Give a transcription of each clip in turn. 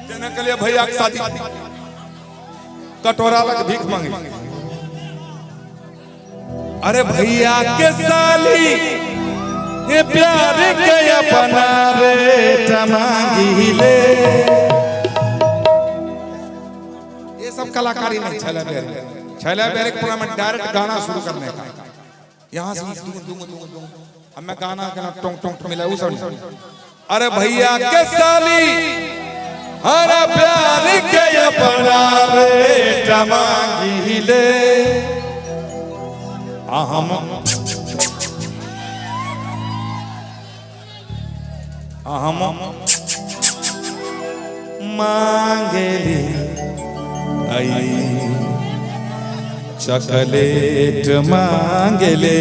देने के लिए भैया की शादी कटोरा लग भीख मांगी। अरे भैया के साली ये प्यार के अपना रेट मांगी ले। ये सब कलाकारी नहीं छैला बेरे के प्रोग्राम में डायरेक्ट गाना शुरू करने का। यहाँ से अब मैं गाना का टोंग टोंग मिला उस। अरे भैया के साली अरे प्यार के अपना रेट मांगी ले। हम मांगेली आई चॉकलेट मांगेले।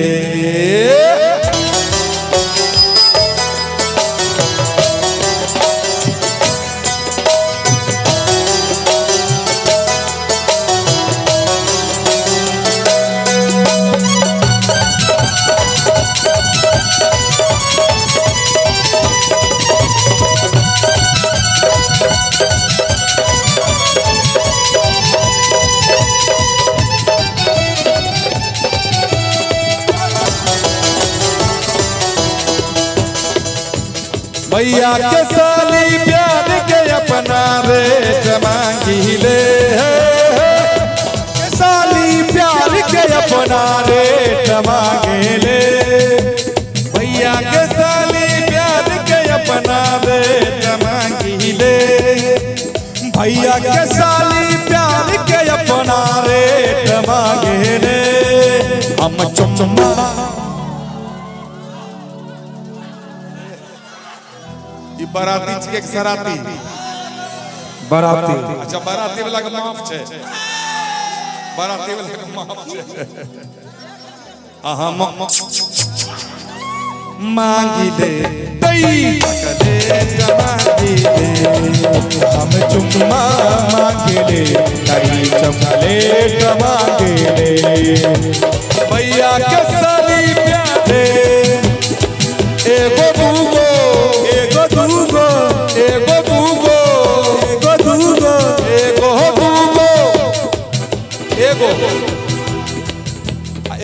भैया के साली प्यार के अपना रेट मांगी ले। साली प्यार के अपना रेट मांगे ले। भैया के साली प्यार के अपना रेट मांगी ले। भैया के साली प्यार के अपना रेट मांगे ले। हम चुम्मा बाराती छे सराती बाराती। अच्छा बाराती वाला के माफ छे। बाराती वाला के माफ छे। हम मांगी ले तई चॉकलेट मांगी ले। हम चुम्मा मांगे ले तई चॉकलेट मांगे ले। भैया के साली प्यारे एगो दूगो एगो दूगो एगो दूगो एगो दूगो एगो दूगो एगो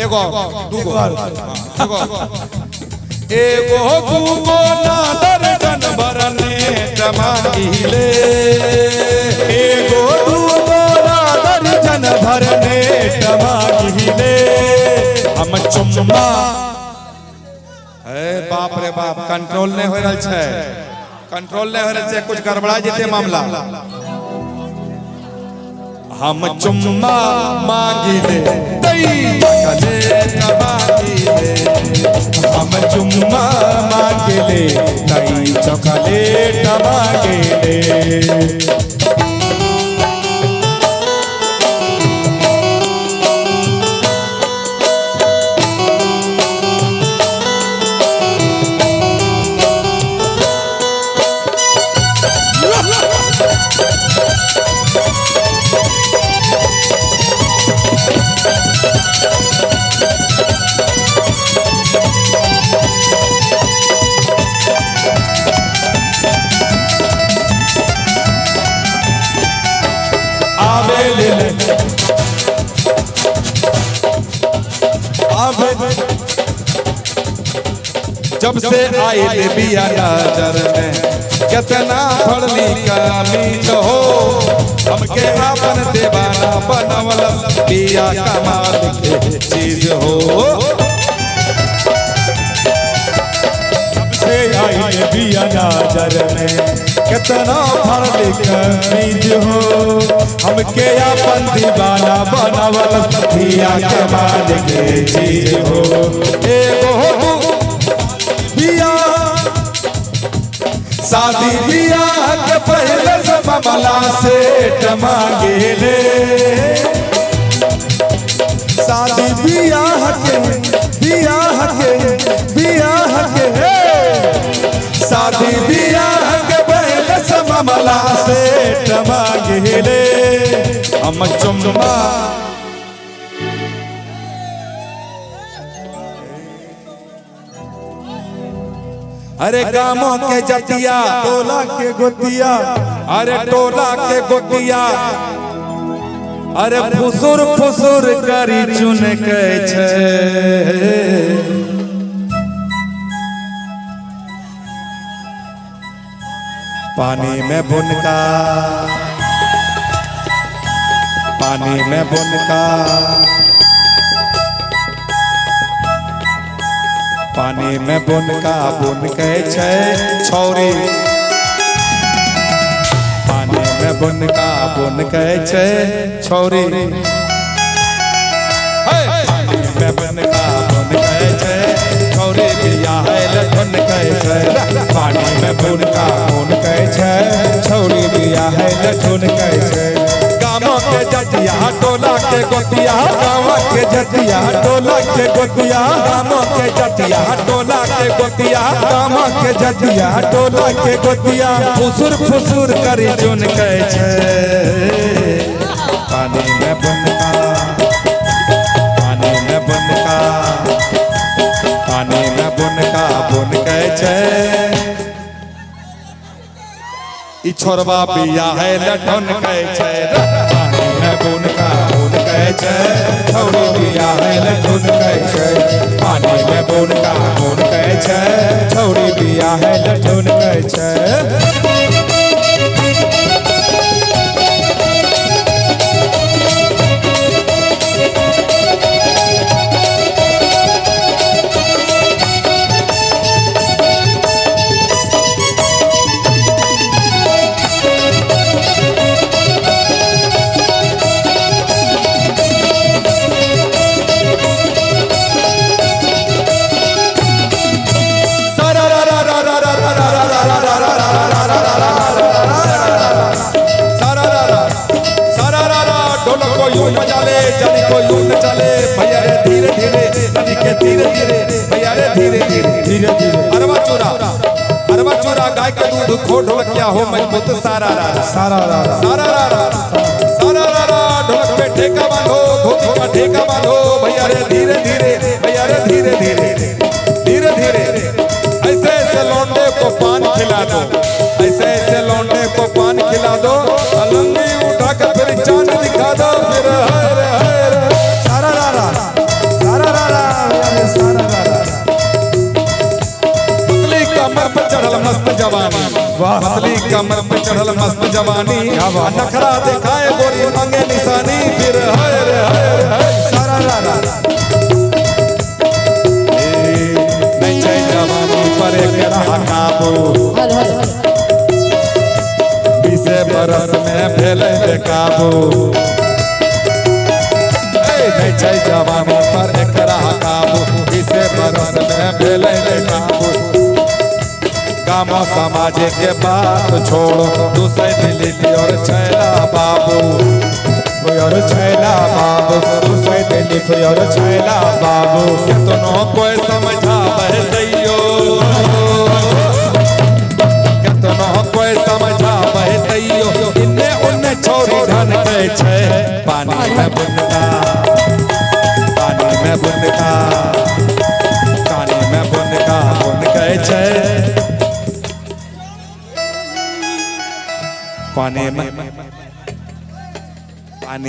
एगो दूगो एगो दूगो ना दर्जन भरने मांगी ले। एगो दूगो ना दर्जन भरने मांगी ले। हम चुम्मा बाप रे बाप कंट्रोल नहीं हो रहा है। कंट्रोल नहीं हो रहा है। कुछ गड़बड़ा जेते मामला। हम चुम्मा मांगी ले तई चॉकलेट मांगी ले। हम चुम्मा मांगी ले तई चॉकलेट मांगी ले। जब से आए बिया नजर में कितना पढ़ली कमी हो। हमके आपन दीवाना बनवल बिया कमाल के चीज हो। जब से आए बिया नजर में कितना पढ़ली कमी हो। हमके आपन दीवाना बनवल बिया कमाल के चीज हो। एगो शादी बियाह के पहले से मामला से मांगे ले। शादी बियाह के शादी बियाह के पहले से मामला से मांगे ले। हम चुम्मा अरे गामों के जतिया तोला के गोतिया अरे टोला के गोतिया अरे फुसुर फुसुर करी चुन के छे पानी में बुनका पानी में बुनका पानी में बुनका बुन के छे छौरी पानी में बुनका बुन के छे छौरी पानी में बुनका बुन के छे छौरी बियाह लठन के छे पानी में बुनका बुन के छे छौरी बियाह लठन के छे गाँव के जतिया टोला के गोतिया गाँव के जतिया टोला के गोतिया गाँव के जतिया टोला के गोतिया गाँव के जतिया टोला के गोतिया फुसुर फुसुर करी चुन के छे पानी में बुनका पानी में बुनका पानी में बुनका बुन के छे ई छोरबा बिया है लठन के छे पानी में बुनका बुन के छे छौरी बिया है लठन के छे पानी में बुनका बुन के छे छौरी बिया है लठन के छे गाय का दूध खो ढोलकिया हो मजबूत सारा सारा सारा सारा ढोलक पे ठेका बांधो धोती का ठेका बांधो भैया रे धीरे धीरे भैया रे धीरे धीरे धीरे धीरे ऐसे ऐसे लौंडे को पान खिला दो ऐसे ऐसे लौंडे को पान खिला दो लंगी उठा कर फिर चांद दिखा दो फिर सारा सारा कमर पे चढ़ल मस्त जवानी पतली कमर पे चढ़ल मस्त जवानी नखरा दिखाए गोरी मांगे निशानी फिर सारा नहीं चाहिए जवानी पर एक रहा काबू 20 बरस में भेले बेकाबू नहीं चाहिए जवानी पर एक रहा काबू 20 बरस में भेले बेकाबू गाँव समाज के बात छोड़ो दूसरे दिल्ली और छैला बाबू और छैला बाबू दूसरे दिल्ली और छैला बाबू कितनों कोई समझा बहतियो कितनों कोई समझा बहतियो इन्ने उन्ने छोरी धन के छे पानी में बुनका पानी में बुनका पानी में बुनका बुन के छे पानी में